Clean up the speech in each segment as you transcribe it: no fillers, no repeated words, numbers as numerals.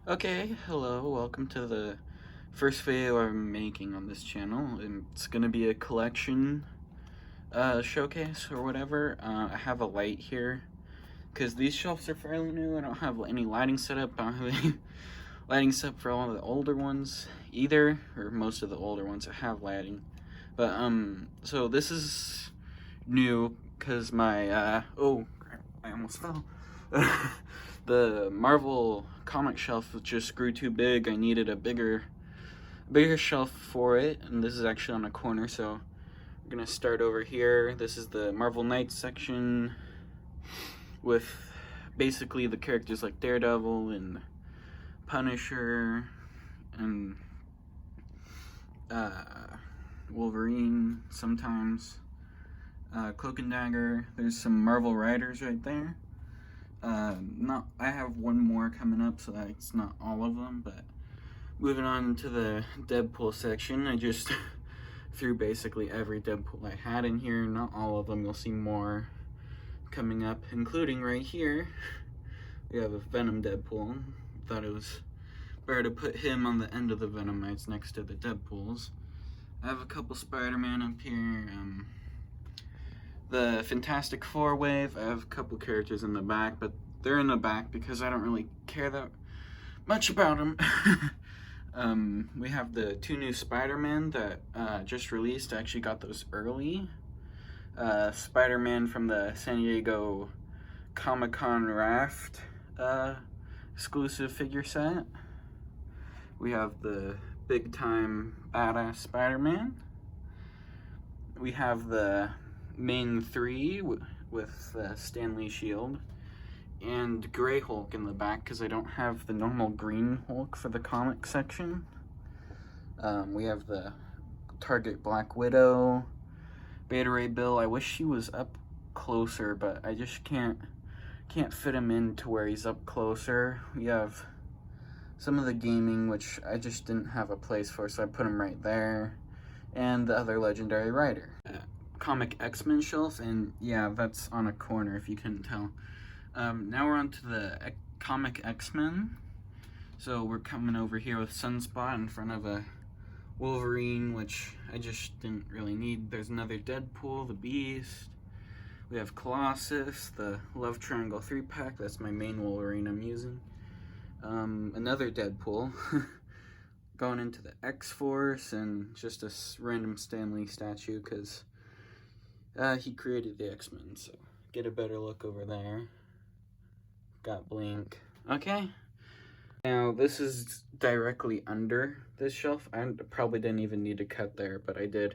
Okay, hello, welcome to the first video I'm making on this channel. And it's gonna be a collection showcase or whatever. I have a light here because these shelves are fairly new. I don't have any lighting set up. I don't have any lighting set up for all of the older ones either, or most of the older ones that have lighting. But so this is new because my oh crap, I almost fell. The Marvel comic shelf just grew too big. I needed a bigger shelf for it, and this is actually on a corner, so we're gonna start over here. This is the Marvel Knights section with basically the characters like Daredevil and Punisher and Wolverine sometimes, Cloak and Dagger. There's some Marvel Riders right there. I have one more coming up, so that's not all of them, but moving on to the Deadpool section, I just threw basically every Deadpool I had in here. Not all of them, you'll see more coming up, including right here. We have a Venom Deadpool. Thought it was better to put him on the end of the Venomites next to the Deadpools. I have a couple Spider-Man up here. The Fantastic Four wave, I have a couple characters in the back, but they're in the back because I don't really care that much about them. We have the two new Spider-Man that just released. I actually got those early. Spider-Man from the San Diego Comic-Con Raft exclusive figure set. We have the big time badass Spider-Man. We have the main three with Stanley Shield and Grey Hulk in the back because I don't have the normal green Hulk for the comic section. We have the Target Black Widow, Beta Ray Bill. I wish he was up closer, but I just can't fit him in to where he's up closer. We have some of the gaming, which I just didn't have a place for, so I put him right there, and the other legendary rider. Comic X-Men shelf, and yeah, that's on a corner if you couldn't tell. Now we're on to the Comic X-Men. So we're coming over here with Sunspot in front of a Wolverine, which I just didn't really need. There's another Deadpool, the Beast. We have Colossus, the Love Triangle 3-pack. That's my main Wolverine I'm using. Another Deadpool. Going into the X-Force, and just a random Stan Lee statue because he created the X-Men, so get a better look over there. Got Blink. Okay. Now, this is directly under this shelf. I probably didn't even need to cut there, but I did.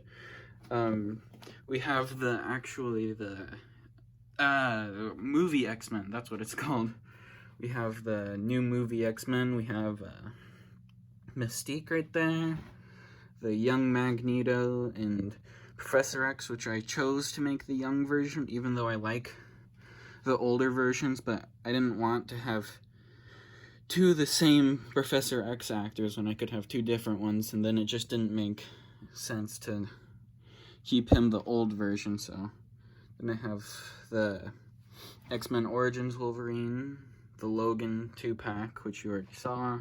We have the movie X-Men. That's what it's called. We have the new movie X-Men. We have Mystique right there. The young Magneto and Professor X, which I chose to make the young version, even though I like the older versions, but I didn't want to have two of the same Professor X actors when I could have two different ones, and then it just didn't make sense to keep him the old version. So then I have the X-Men Origins Wolverine, the Logan 2-pack, which you already saw.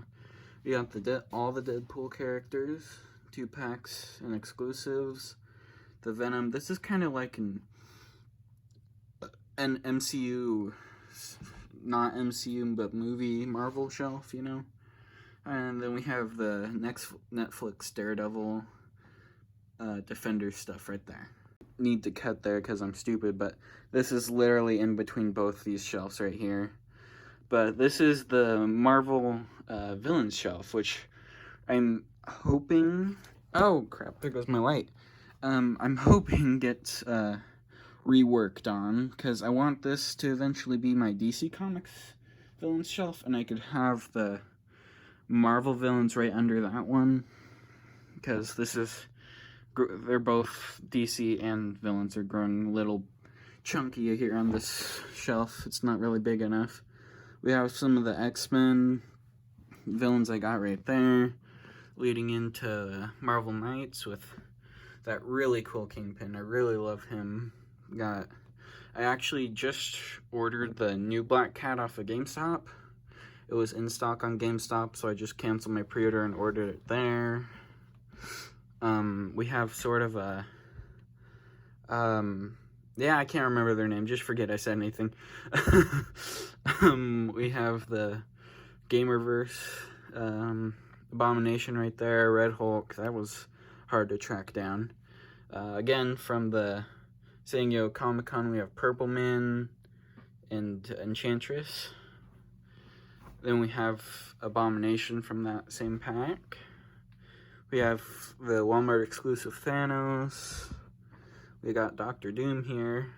We got all the Deadpool characters, 2-packs and exclusives. The Venom. This is kind of like an MCU, not MCU, but movie Marvel shelf, you know? And then we have the next Netflix Daredevil Defender stuff right there. Need to cut there because I'm stupid, but this is literally in between both these shelves right here. But this is the Marvel Villains shelf, which I'm hoping... Oh, crap, there goes my light. I'm hoping gets reworked on, because I want this to eventually be my DC Comics villains shelf, and I could have the Marvel villains right under that one, because they're both DC and villains are growing a little chunky here on this shelf. It's not really big enough. We have some of the X-Men villains I got right there, leading into Marvel Knights with that really cool Kingpin. I really love him. I actually just ordered the new Black Cat off of GameStop, It was in stock on GameStop, so I just canceled my pre-order and ordered it there. We have sort of a, yeah, I can't remember their name, just forget I said anything. We have the Gamerverse, Abomination right there, Red Hulk, that was hard to track down. Again, from the San Diego Comic-Con, we have Purple Man and Enchantress. Then we have Abomination from that same pack. We have the Walmart exclusive Thanos. We got Doctor Doom here.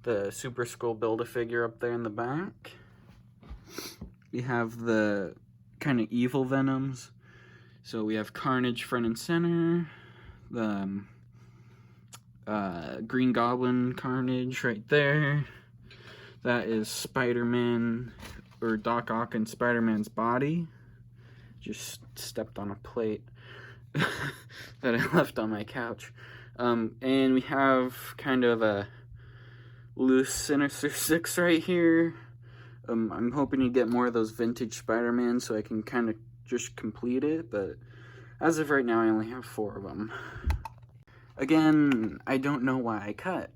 The Super Skrull Build-A-Figure up there in the back. We have the kind of evil Venoms. So we have Carnage front and center. The Green Goblin Carnage right there. That is Spider-Man, or Doc Ock and Spider-Man's body. Just stepped on a plate that I left on my couch. And we have kind of a loose Sinister Six right here. I'm hoping to get more of those vintage Spider-Man so I can kind of just complete it, but as of right now I only have 4 of them. Again, I don't know why I cut.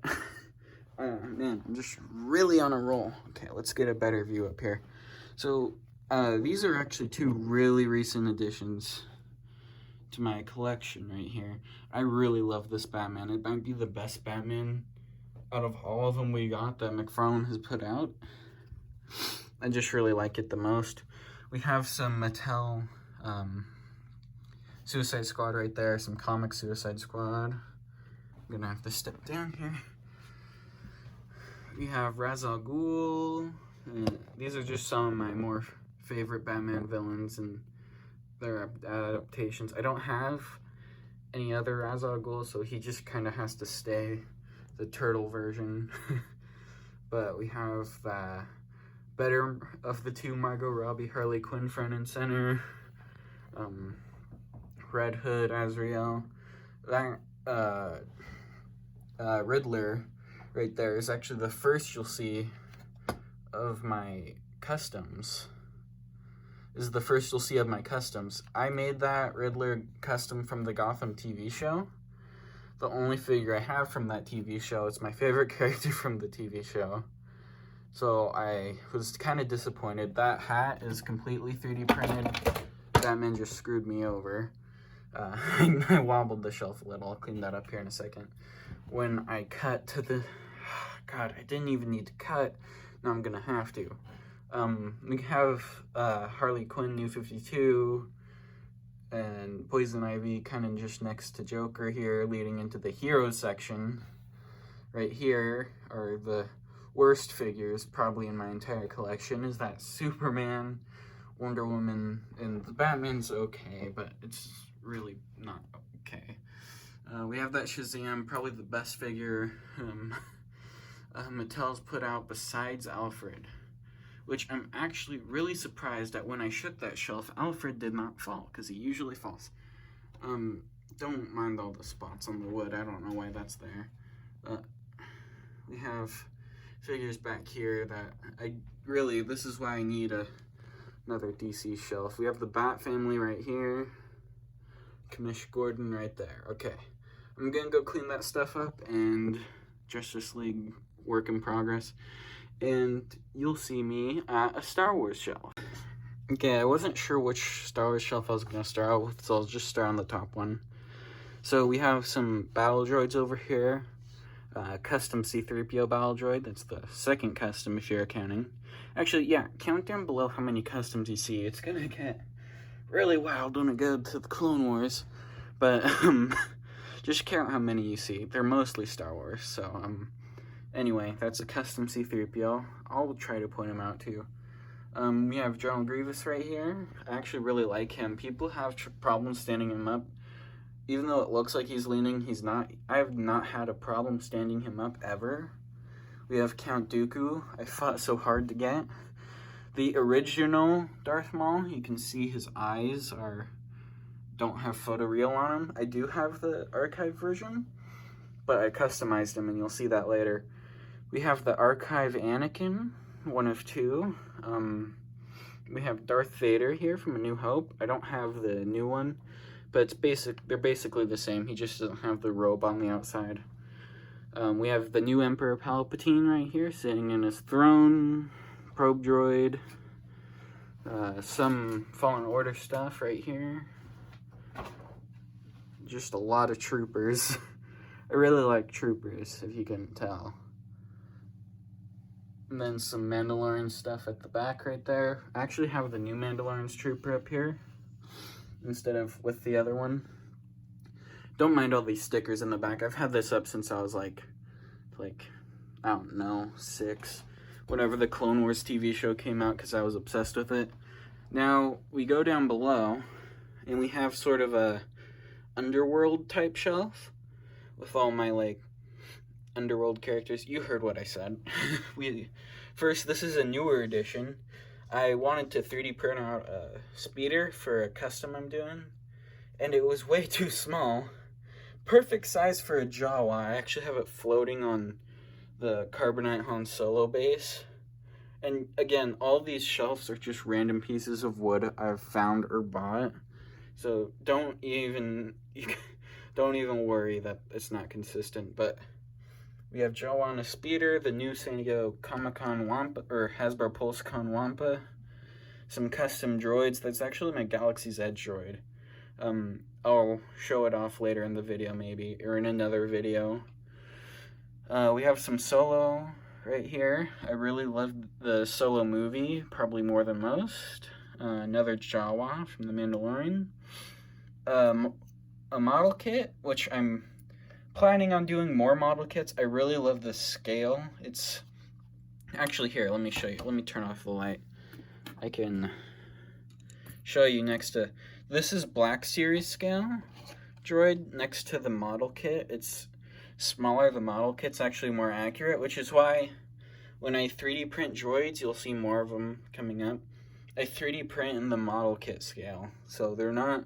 Man, I'm just really on a roll. Okay, let's get a better view up here. So, these are actually 2 really recent additions to my collection right here. I really love this Batman. It might be the best Batman out of all of them we got that McFarlane has put out. I just really like it the most. We have some Mattel Suicide Squad right there, some comic Suicide Squad. I'm gonna have to step down here. We have Ra's al Ghul. These are just some of my more favorite Batman villains and their adaptations. I don't have any other Ra's al Ghul, so he just kind of has to stay the turtle version. But we have the better of the 2 Margot Robbie, Harley Quinn front and center. Red Hood, Azrael. That Riddler right there is actually the first you'll see of my customs. This is the first you'll see of my customs. I made that Riddler custom from the Gotham TV show. The only figure I have from that TV show. It's my favorite character from the TV show. So I was kind of disappointed. That hat is completely 3D printed. Batman just screwed me over. I wobbled the shelf a little. I'll clean that up here in a second. When I cut to the... God, I didn't even need to cut. Now I'm gonna have to. We have Harley Quinn, New 52, and Poison Ivy kind of just next to Joker here, leading into the Heroes section. Right here are the worst figures probably in my entire collection. Is that Superman, Wonder Woman, and the Batman's okay, but it's really not okay. We have that Shazam, probably the best figure Mattel's put out besides Alfred, which I'm actually really surprised that when I shook that shelf, Alfred did not fall, because he usually falls. Don't mind all the spots on the wood, I don't know why that's there. We have figures back here that this is why I need another DC shelf. We have the Bat family right here, Commish Gordon right there. Okay, I'm gonna go clean that stuff up, and Justice League work in progress, and you'll see me at a Star Wars shelf. Okay, I wasn't sure which Star Wars shelf I was gonna start out with, so I'll just start on the top one. So we have some battle droids over here. Custom C-3PO battle droid. That's the second custom if you're counting. Actually, yeah, count down below how many customs you see. It's gonna get really wild when it goes to the Clone Wars. But just count how many you see. They're mostly Star Wars. So anyway, that's a custom C-3PO. I'll try to point him out too. We have General Grievous right here. I actually really like him. People have problems standing him up. Even though it looks like he's leaning, he's not. I have not had a problem standing him up ever. We have Count Dooku. I fought so hard to get. The original Darth Maul, you can see his eyes don't have photoreal on them. I do have the archive version, but I customized him, and you'll see that later. We have the archive Anakin, one of 2. we have Darth Vader here from A New Hope. I don't have the new one, but they're basically the same. He just doesn't have the robe on the outside. We have the new Emperor Palpatine right here, sitting in his throne. Probe droid. Some Fallen Order stuff right here. Just a lot of troopers. I really like troopers, if you couldn't tell. And then some Mandalorian stuff at the back right there. I actually have the new Mandalorian's trooper up here instead of with the other one. Don't mind all these stickers in the back. I've had this up since I was like I don't know, 6. Whenever the Clone Wars TV show came out, because I was obsessed with it. Now, we go down below, and we have sort of a underworld type shelf with all my, like, underworld characters. You heard what I said. First, this is a newer edition. I wanted to 3D print out a speeder for a custom I'm doing, and it was way too small. Perfect size for a Jawa. I actually have it floating on the Carbonite Han Solo base. And again, all these shelves are just random pieces of wood I've found or bought. So don't even worry that it's not consistent. But we have Jawa on a speeder, the new San Diego Comic-Con Wampa, or Hasbro PulseCon Wampa. Some custom droids. That's actually my Galaxy's Edge droid. I'll show it off later in the video maybe, or in another video. We have some Solo right here. I really loved the Solo movie, probably more than most. Another Jawa from The Mandalorian. A model kit, which I'm planning on doing more model kits. I really love the scale. It's actually here, let me show you. Let me turn off the light. I can show you next to, this is Black Series scale droid next to the model kit. It's smaller. The model kit's actually more accurate, which is why when I 3D print droids, you'll see more of them coming up. I 3D print in the model kit scale, so they're not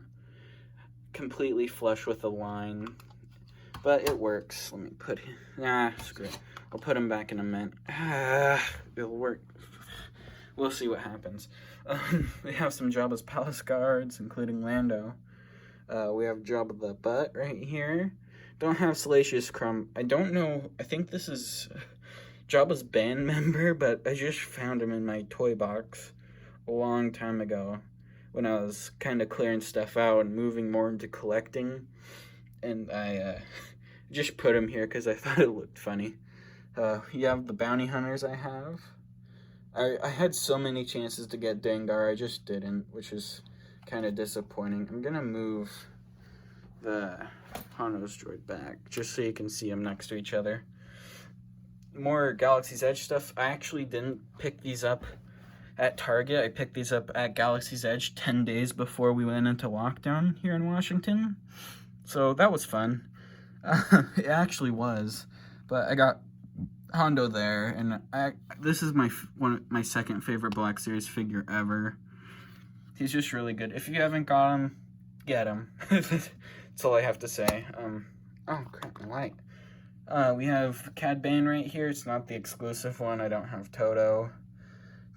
completely flush with the line, but it works. Let me put screw it. I'll put them back in a minute. It'll work. We'll see what happens. We have some Jabba's Palace guards, including Lando. We have Jabba the Butt right here. Don't have Salacious Crumb. I don't know. I think this is Jabba's band member, but I just found him in my toy box a long time ago when I was kind of clearing stuff out and moving more into collecting. And I just put him here because I thought it looked funny. You have the bounty hunters I have. I had so many chances to get Dengar, I just didn't, which is kind of disappointing. I'm gonna move the Hanzo's droid back just so you can see them next to each other. More Galaxy's Edge stuff. I actually didn't pick these up at Target. I picked these up at Galaxy's Edge 10 days before we went into lockdown here in Washington. So that was fun. It actually was. But I got Hondo there, and this is my second favorite Black Series figure ever. He's just really good. If you haven't got him, get him. That's all I have to say. Oh crap, my light. We have Cad Bane right here. It's not the exclusive one. I don't have Toto.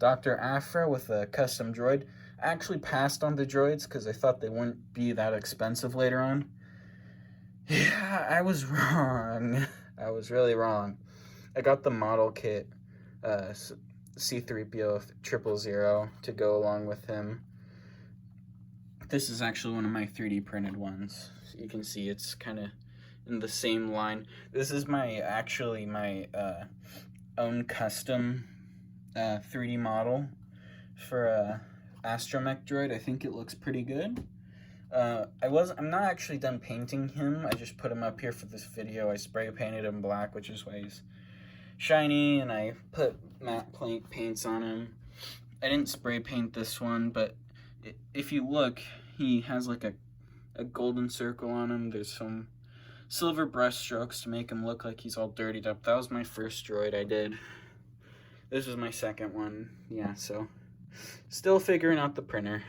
Dr. Aphra with a custom droid. I actually passed on the droids because I thought they wouldn't be that expensive later on. Yeah, I was wrong. I was really wrong. I got the model kit, C-3PO 000 to go along with him. This is actually one of my 3D printed ones. So you can see it's kind of in the same line. This is my own custom 3D model for Astromech droid. I think it looks pretty good. I'm not actually done painting him. I just put him up here for this video. I spray painted him black, which is why he's shiny, and I put matte paints on him. I didn't spray paint this one, but if you look, he has like a golden circle on him. There's some silver brush strokes to make him look like he's all dirtied up. That was my first droid I did. This was my second one. Yeah, so still figuring out the printer.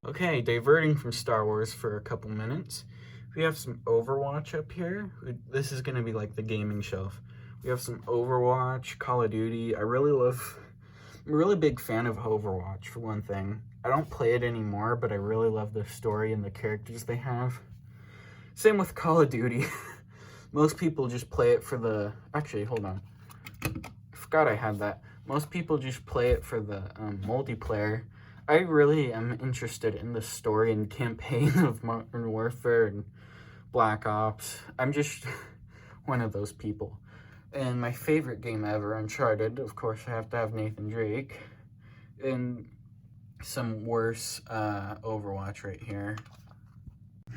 Okay, diverting from Star Wars for a couple minutes. We have some Overwatch up here. This is going to be like the gaming shelf. We have some Overwatch, Call of Duty. I really love I'm a really big fan of Overwatch, for one thing. I don't play it anymore, but I really love the story and the characters they have. Same with Call of Duty. Most people just play it for the... Actually, hold on. I forgot I had that. Most people just play it for the multiplayer. I really am interested in the story and campaign of Modern Warfare and Black Ops. I'm just one of those people. And my favorite game ever, Uncharted. Of course, I have to have Nathan Drake. And some worse Overwatch right here.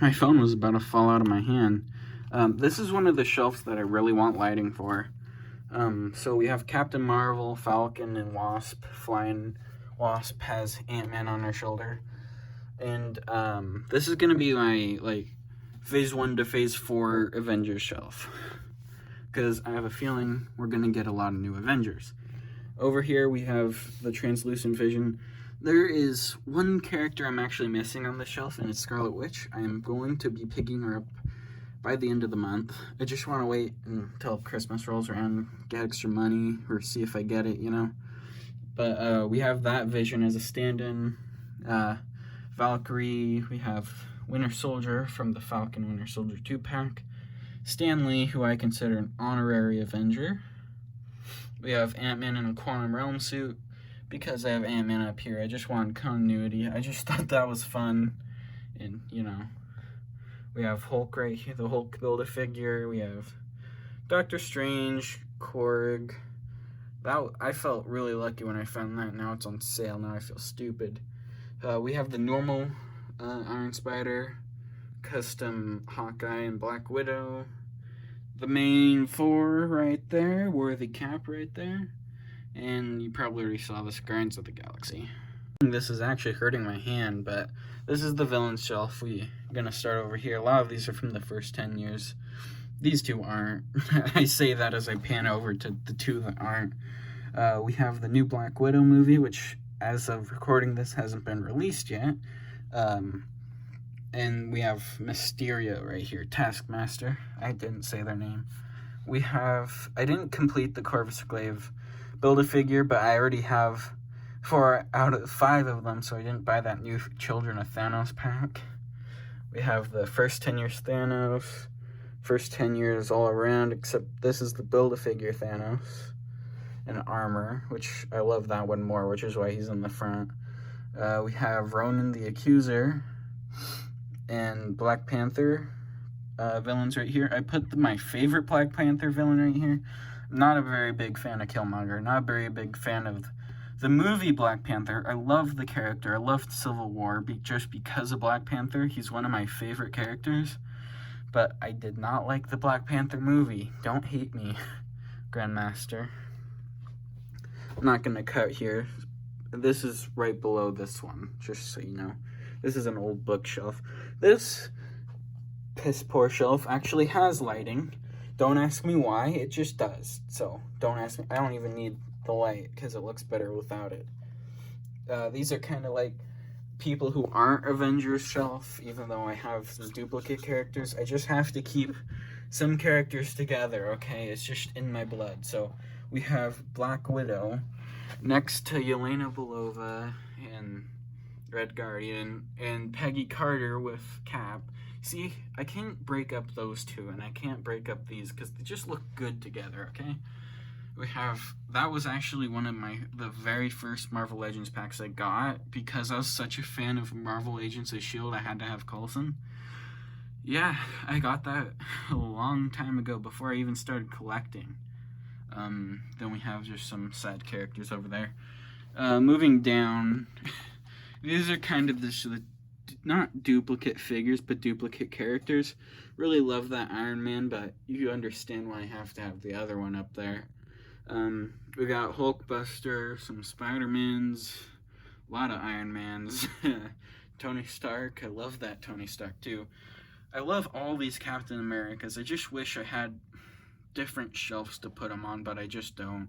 My phone was about to fall out of my hand. This is one of the shelves that I really want lighting for. So we have Captain Marvel, Falcon, and Wasp flying. Wasp has Ant-Man on her shoulder. And this is going to be my, like, Phase 1 to Phase 4 Avengers shelf. Because I have a feeling we're going to get a lot of new Avengers. Over here we have the Translucent Vision. There is one character I'm actually missing on the shelf, and it's Scarlet Witch. I am going to be picking her up by the end of the month. I just want to wait until Christmas rolls around, get extra money, or see if I get it, you know. But we have that Vision as a stand-in. Valkyrie, we have Winter Soldier from the Falcon Winter Soldier 2-pack. Stan Lee, who I consider an honorary Avenger. We have Ant-Man in a Quantum Realm suit. Because I have Ant-Man up here, I just want continuity. I just thought that was fun. And, you know, we have Hulk right here, the Hulk Build-A-Figure. We have Doctor Strange, Korg. I felt really lucky when I found that. Now it's on sale. Now I feel stupid. We have the normal Iron Spider, custom Hawkeye and Black Widow. The main four right there, Worthy Cap right there. And you probably already saw this, Guardians of the Galaxy. This is actually hurting my hand, but this is the villain shelf. We're going to start over here. A lot of these are from the first 10 years. These two aren't. I say that as I pan over to the two that aren't. We have the new Black Widow movie, which, as of recording this, hasn't been released yet. And we have Mysterio right here, Taskmaster. I didn't say their name. We have... I didn't complete the Corvus Glaive Build-A-Figure, but I already have 4 out of 5 of them, so I didn't buy that new Children of Thanos pack. We have the first 10 years Thanos, first 10 years all around, except this is the Build-A-Figure Thanos in armor, which I love that one more, which is why he's in the front. We have Ronan the Accuser and Black Panther villains right here. I put my favorite Black Panther villain right here. Not a very big fan of Killmonger. Not a very big fan of the movie Black Panther. I love the character. I loved Civil War just because of Black Panther. He's one of my favorite characters. But I did not like the Black Panther movie. Don't hate me, Grandmaster. I'm not going to cut here. This is right below this one, just so you know. This is an old bookshelf. This piss poor shelf actually has lighting. Don't ask me why, it just does. So, don't ask me. I don't even need the light, because it looks better without it. These are kind of like people who aren't Avengers shelf, even though I have some duplicate characters. I just have to keep some characters together, okay? It's just in my blood. So, we have Black Widow next to Yelena Belova and Red Guardian, and Peggy Carter with Cap. See, I can't break up those two, and I can't break up these, because they just look good together, okay? We have, that was actually one of the very first Marvel Legends packs I got, because I was such a fan of Marvel Agents of S.H.I.E.L.D., I had to have Coulson. Yeah, I got that a long time ago, before I even started collecting. Then we have just some sad characters over there. Moving down, these are kind of the not duplicate figures, but duplicate characters. Really love that Iron Man, but you understand why I have to have the other one up there. We got Hulkbuster, some Spider-Mans, a lot of Iron Mans, Tony Stark. I love that Tony Stark too. I love all these Captain Americas. I just wish I had different shelves to put them on, but I just don't.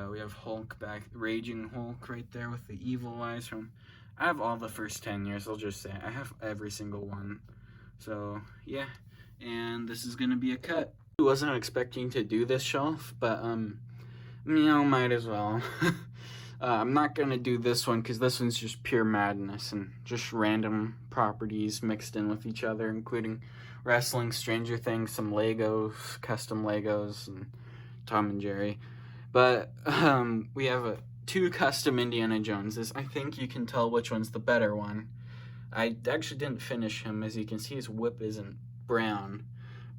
We have Hulk back, Raging Hulk right there with the evil eyes from... I have all the first 10 years, I'll just say. I have every single one. So, yeah. And this is going to be a cut. I wasn't expecting to do this shelf, but, you know, might as well. I'm not going to do this one because this one's just pure madness and just random properties mixed in with each other, including wrestling, Stranger Things, some Legos, custom Legos, and Tom and Jerry. But we have two custom Indiana Joneses. I think you can tell which one's the better one. I actually didn't finish him. As you can see, his whip isn't brown.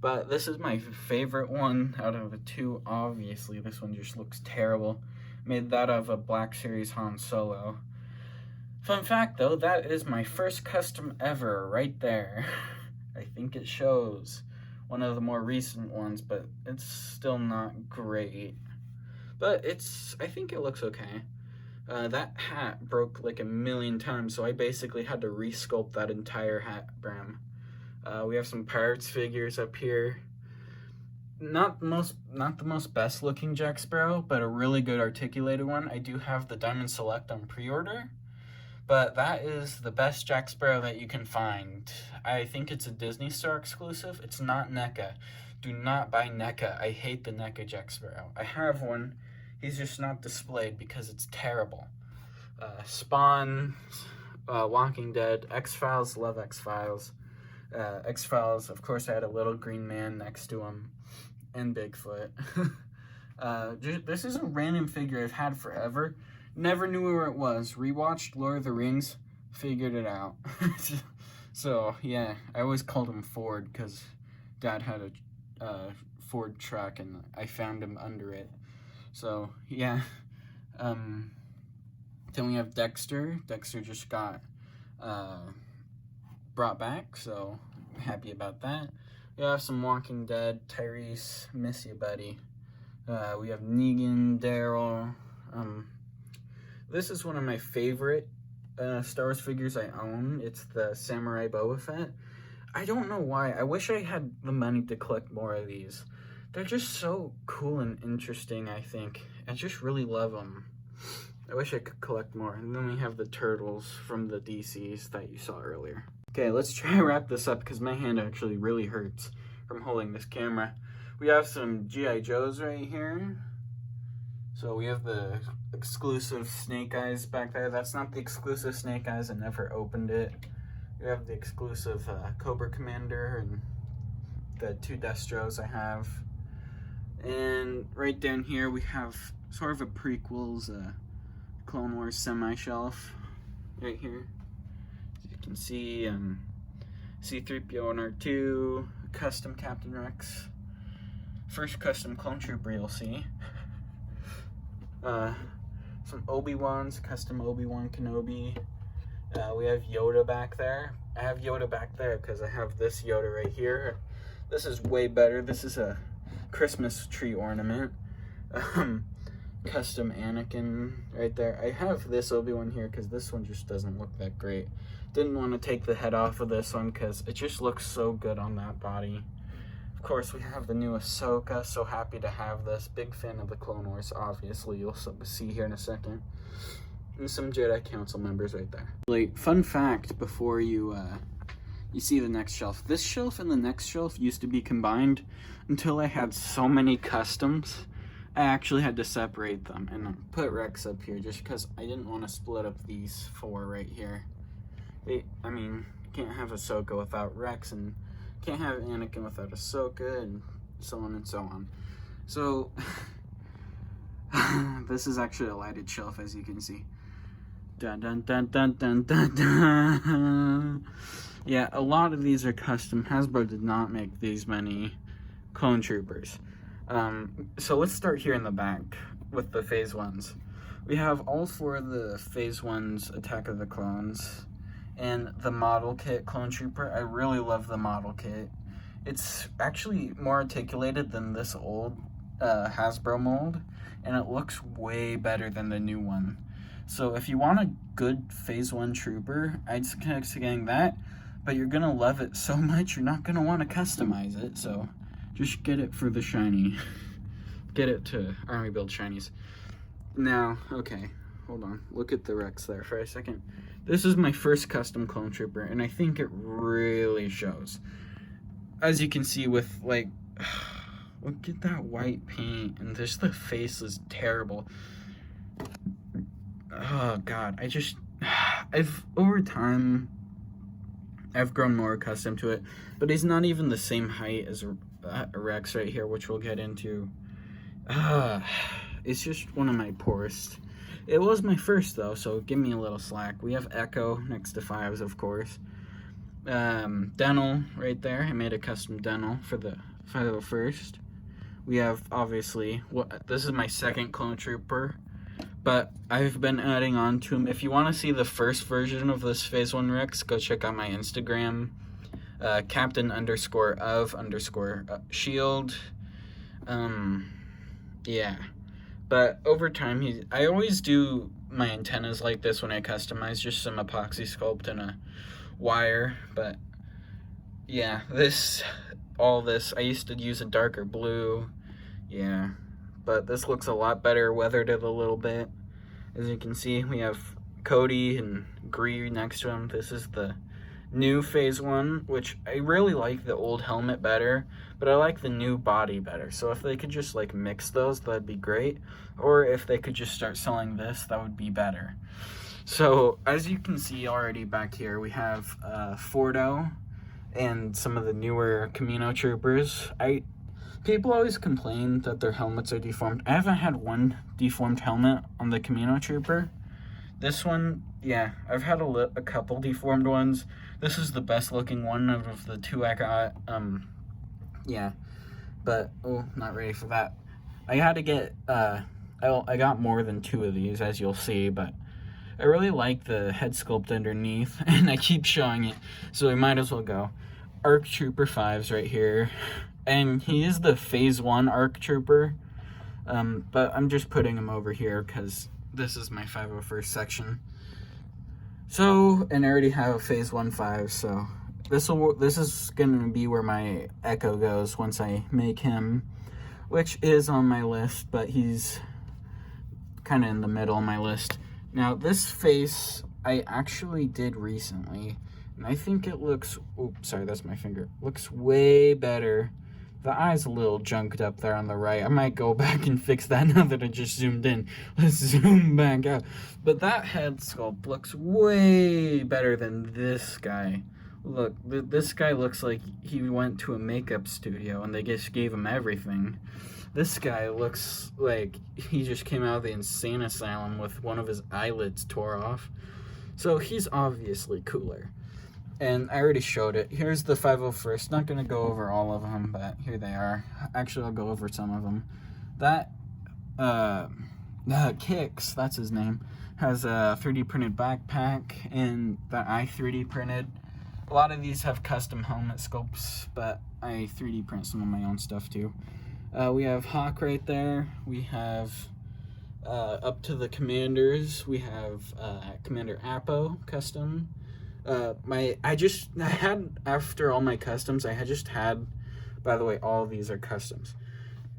But this is my favorite one out of the two. Obviously, this one just looks terrible. Made that of a Black Series Han Solo. Fun fact, though, that is my first custom ever right there. I think it shows one of the more recent ones, but it's still not great. But I think it looks okay. That hat broke like a million times, so I basically had to resculpt that entire hat brim. We have some Pirates figures up here. Not the most best looking Jack Sparrow, but a really good articulated one. I do have the Diamond Select on pre-order, but that is the best Jack Sparrow that you can find. I think it's a Disney Store exclusive. It's not NECA. Do not buy NECA. I hate the NECA Jack Sparrow. I have one. He's just not displayed because it's terrible. Spawn, Walking Dead, X-Files, love X-Files. X-Files, of course, I had a little green man next to him, and Bigfoot. This is a random figure I've had forever. Never knew where it was. Rewatched Lord of the Rings, figured it out. So, yeah, I always called him Ford because Dad had a Ford truck, and I found him under it. So, yeah. Then we have Dexter. Dexter just got brought back, so I'm happy about that. We have some Walking Dead. Tyrese, miss you, buddy. We have Negan, Daryl. This is one of my favorite Star Wars figures I own. It's the Samurai Boba Fett. I don't know why. I wish I had the money to collect more of these. They're just so cool and interesting, I think. I just really love them. I wish I could collect more. And then we have the turtles from the DCs that you saw earlier. Okay, let's try to wrap this up because my hand actually really hurts from holding this camera. We have some G.I. Joes right here. So we have the exclusive Snake Eyes back there. That's not the exclusive Snake Eyes. I never opened it. We have the exclusive Cobra Commander and the two Destros I have. And right down here we have sort of a prequels Clone Wars semi-shelf right here. As you can see, C-3PO and R2, custom Captain Rex, first custom Clone Trooper you'll see. Some Obi-Wans, custom Obi-Wan Kenobi. We have Yoda back there. I have Yoda back there because I have this Yoda right here. This is way better. This is a Christmas tree ornament. Custom Anakin right there. I have this Obi-Wan here because this one just doesn't look that great. Didn't want to take the head off of this one because it just looks so good on that body. Of course, we have the new Ahsoka. So happy to have this. Big fan of the Clone Wars, obviously. You'll see here in a second. And some Jedi Council members right there. Like, fun fact before you see the next shelf. This shelf and the next shelf used to be combined until I had so many customs. I actually had to separate them and put Rex up here just because I didn't want to split up these four right here. I mean, can't have Ahsoka without Rex, and can't have Anakin without Ahsoka, and so on and so on. So, this is actually a lighted shelf, as you can see. Dun dun dun dun dun dun dun. Yeah, a lot of these are custom. Hasbro did not make these many Clone Troopers. So let's start here in the back with the Phase 1s. We have all four of the Phase 1s Attack of the Clones and the model kit Clone Trooper. I really love the model kit. It's actually more articulated than this old Hasbro mold, and it looks way better than the new one. So if you want a good Phase 1 Trooper, I'd suggest getting that, but you're gonna love it so much you're not gonna want to customize it, so just get it for the shiny. Get it to Army Build Shinies. Now, okay, hold on. Look at the Rex there for a second. This is my first custom Clone Trooper, and I think it really shows. As you can see with, like, look at that white paint, and just the face is terrible. oh god, over time, I've grown more accustomed to it, but he's not even the same height as Rex right here, which we'll get into. Uh, it's just one of my poorest. It was my first though, so give me a little slack. We have Echo next to Fives, of course. Dental right there. I made a custom dental for the 501st. We have obviously this is my second clone trooper, but I've been adding on to him. If you want to see the first version of this Phase 1 Rex, go check out my Instagram, captain_of_shield. Yeah. But over time, I always do my antennas like this when I customize, just some epoxy sculpt and a wire. But yeah, all this, I used to use a darker blue. Yeah, but this looks a lot better, weathered it a little bit. As you can see, we have Cody and Gree next to him. This is the new Phase 1, which I really like the old helmet better, but I like the new body better. So if they could just like mix those, that'd be great. Or if they could just start selling this, that would be better. So as you can see already back here, we have Fordo and some of the newer Camino troopers. People always complain that their helmets are deformed. I haven't had one deformed helmet on the Camino trooper. This one, yeah, I've had a couple deformed ones. This is the best looking one out of the two I got. Yeah, but not ready for that. I had to get I got more than 2 of these, as you'll see, but I really like the head sculpt underneath, and I keep showing it, so we might as well go. ARC Trooper 5's right here, and he is the Phase 1 ARC Trooper, but I'm just putting him over here because this is my 501st section. So, and I already have a Phase 1 5, so this is gonna be where my Echo goes once I make him, which is on my list, but he's kind of in the middle of my list. Now, this face I actually did recently, and I think it looks, oops, sorry, that's my finger, looks way better. The eye's a little junked up there on the right. I might go back and fix that now that I just zoomed in. Let's zoom back out. But that head sculpt looks way better than this guy. Look, this guy looks like he went to a makeup studio and they just gave him everything. This guy looks like he just came out of the insane asylum with one of his eyelids tore off. So he's obviously cooler. And I already showed it. Here's the 501st. Not going to go over all of them, but here they are. Actually, I'll go over some of them. That, Kix, that's his name, has a 3D printed backpack, and that I 3D printed. A lot of these have custom helmet sculpts, but I 3D print some of my own stuff too. We have Hawk right there. We have, up to the commanders, we have Commander Apo custom. After all my customs, by the way, all of these are customs.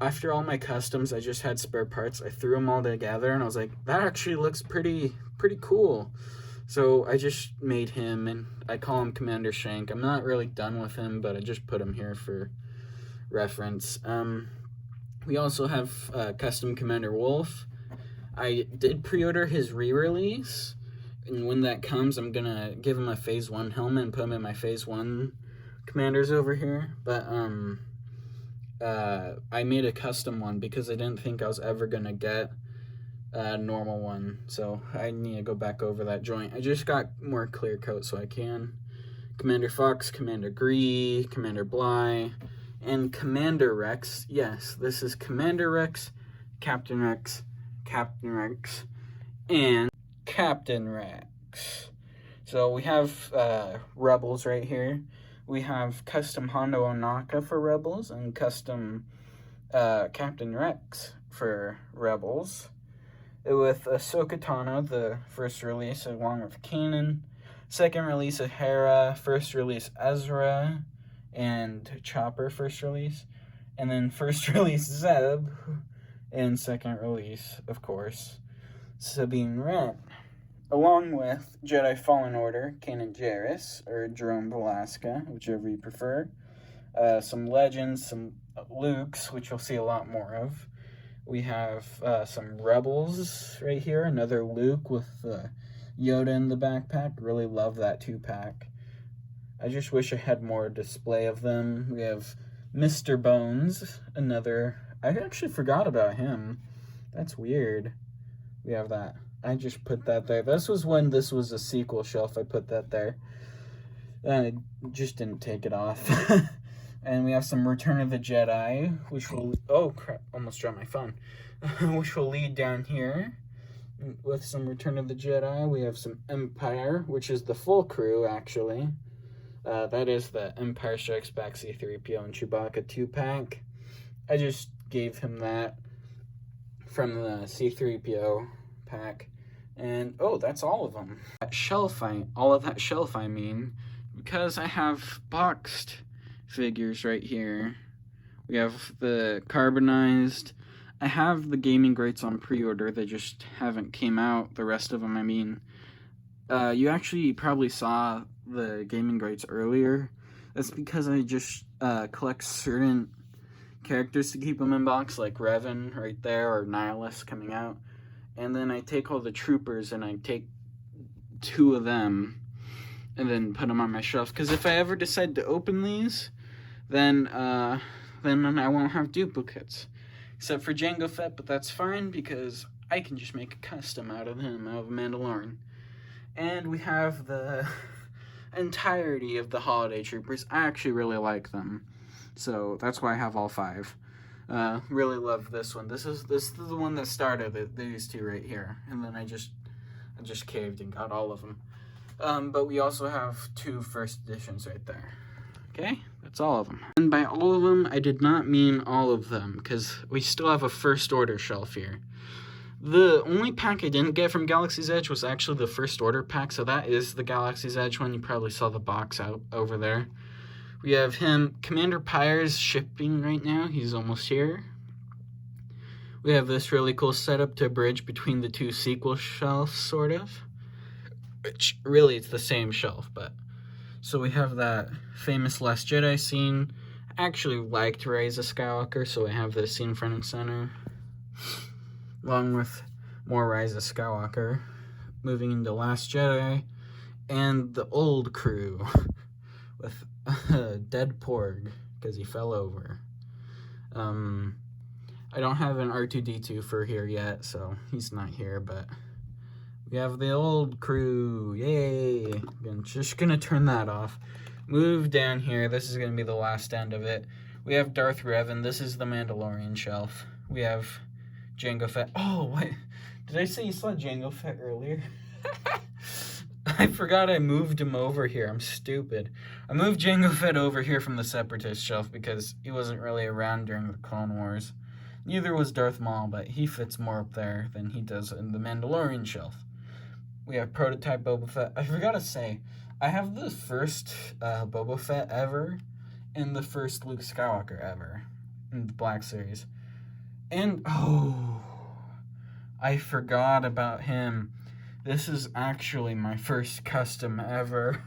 After all my customs, I just had spare parts. I threw them all together, and I was like, that actually looks pretty cool. So I just made him, and I call him Commander Shank. I'm not really done with him, but I just put him here for reference. We also have custom Commander Wolf. I did pre-order his re-release. And when that comes, I'm gonna give him a Phase 1 helmet and put him in my Phase 1 commanders over here. But I made a custom one because I didn't think I was ever gonna get a normal one. So I need to go back over that joint. I just got more clear coat so I can. Commander Fox, Commander Gree, Commander Bly, and Commander Rex. Yes, this is Commander Rex, Captain Rex, and Captain Rex. So we have Rebels right here. We have custom Hondo Onaka for Rebels and custom Captain Rex for Rebels. With Ahsoka Tano, the first release, along with Kanan. Second release of Hera. First release Ezra and Chopper first release. And then first release Zeb. And second release, of course, Sabine Wren. Along with Jedi Fallen Order, Kanan Jarrus, or Jerome Velasca, whichever you prefer. Some Legends, some Lukes, which you'll see a lot more of. We have some Rebels right here. Another Luke with Yoda in the backpack. Really love that 2-pack. I just wish I had more display of them. We have Mr. Bones, another. I actually forgot about him. That's weird. We have that. I just put that there. This was when this was a sequel shelf. I put that there. I just didn't take it off. And we have some Return of the Jedi, which will... Oh, crap. Almost dropped my phone. Which will lead down here with some Return of the Jedi. We have some Empire, which is the full crew, actually. That is the Empire Strikes Back C-3PO and Chewbacca 2-pack. I just gave him that from the C-3PO pack. And, oh, that's all of them. All of that shelf, I mean, because I have boxed figures right here. We have the carbonized. I have the gaming greats on pre-order. They just haven't came out. The rest of them, I mean, you actually probably saw the gaming greats earlier. That's because I just collect certain characters to keep them in box, like Revan right there, or Nihilus coming out. And then I take all the troopers and I take 2 of them and then put them on my shelf. Because if I ever decide to open these, then I won't have duplicates. Except for Jango Fett, but that's fine because I can just make a custom out of him, out of Mandalorian. And we have the entirety of the Holiday Troopers. I actually really like them. So that's why I have all 5. Really love this one. This is the one that started these 2 right here. And then I just caved and got all of them. But we also have 2 first editions right there. Okay, that's all of them. And by all of them, I did not mean all of them, because we still have a first order shelf here. The only pack I didn't get from Galaxy's Edge was actually the first order pack, so that is the Galaxy's Edge one. You probably saw the box out over there. We have him, Commander Pyre's shipping right now. He's almost here. We have this really cool setup to bridge between the 2 sequel shelves, sort of. Which, really, it's the same shelf, but... So we have that famous Last Jedi scene. I actually liked Rise of Skywalker, so I have this scene front and center. Along with more Rise of Skywalker. Moving into Last Jedi. And the old crew. With dead Porg, because he fell over. I don't have an R2-D2 for here yet, so he's not here, but... We have the old crew. Yay. I'm just going to turn that off. Move down here. This is going to be the last end of it. We have Darth Revan. This is the Mandalorian shelf. We have Jango Fett. Oh, wait. Did I say you saw Jango Fett earlier? I forgot I moved him over here. I'm stupid. I moved Jango Fett over here from the Separatist shelf because he wasn't really around during the Clone Wars. Neither was Darth Maul, but he fits more up there than he does in the Mandalorian shelf. We have Prototype Boba Fett. I forgot to say, I have the first Boba Fett ever and the first Luke Skywalker ever in the Black Series. And, oh, I forgot about him. This is actually my first custom ever.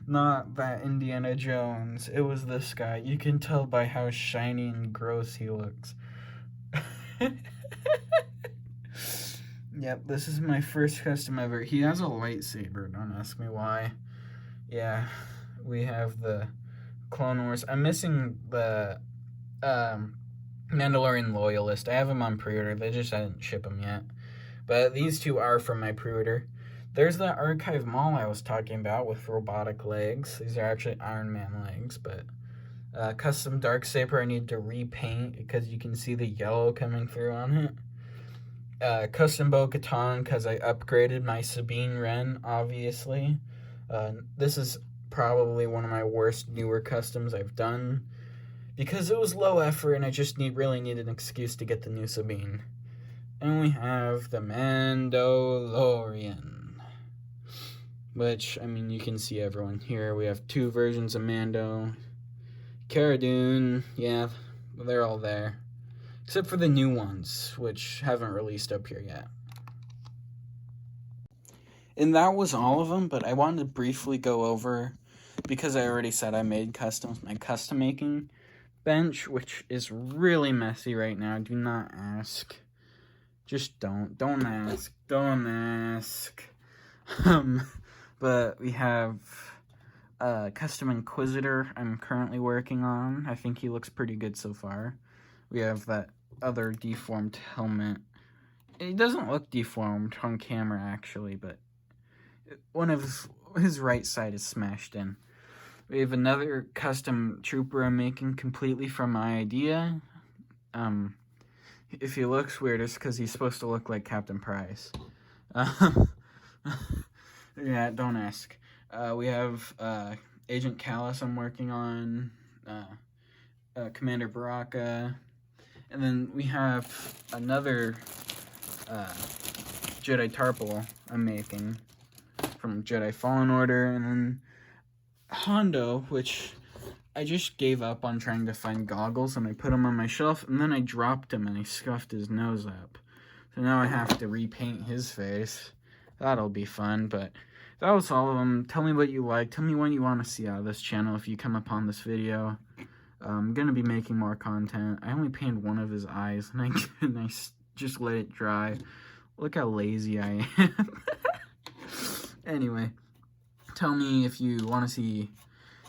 Not that Indiana Jones. It was this guy. You can tell by how shiny and gross he looks. Yep, this is my first custom ever. He has a lightsaber, don't ask me why. Yeah, we have the Clone Wars. I'm missing the Mandalorian Loyalist. I have him on pre-order. They just didn't ship him yet. But these 2 are from my pre-order. There's that Archive Maul I was talking about with robotic legs. These are actually Iron Man legs, but custom Darksaber I need to repaint because you can see the yellow coming through on it. Custom Bo-Katan because I upgraded my Sabine Wren, obviously. This is probably one of my worst newer customs I've done because it was low effort and I just really needed an excuse to get the new Sabine. And we have the Mandalorian, which, I mean, you can see everyone here. We have 2 versions of Mando. Cara Dune, yeah, they're all there. Except for the new ones, which haven't released up here yet. And that was all of them, but I wanted to briefly go over, because I already said I made customs, my custom making bench, which is really messy right now. Do not ask. Just don't ask, don't ask. But we have Custom Inquisitor I'm currently working on. I think he looks pretty good so far. We have that other deformed helmet. It doesn't look deformed on camera, actually, but one of his right side is smashed in. We have another custom trooper I'm making completely from my idea. If he looks weird, it's because he's supposed to look like Captain Price. Yeah, don't ask. We have Agent Callus I'm working on, Commander Baraka, and then we have another Jedi Tarple I'm making from Jedi Fallen Order, and then Hondo, which I just gave up on trying to find goggles, and I put him on my shelf, and then I dropped him, and I scuffed his nose up. So now I have to repaint his face. That'll be fun, but that was all of them. Tell me what you like. Tell me what you want to see out of this channel if you come upon this video. I'm going to be making more content. I only painted one of his eyes, and I just let it dry. Look how lazy I am. Anyway, tell me if you want to see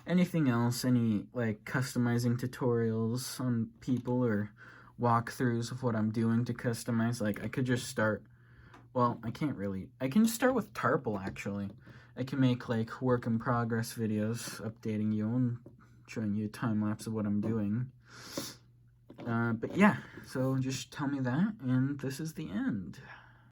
anything else, any like customizing tutorials on people or walkthroughs of what I'm doing to customize. Like I could just start, well, I can't really. I can start with Tarple actually. I can make like work in progress videos updating you and showing you a time lapse of what I'm doing. But yeah, so just tell me that, and this is the end.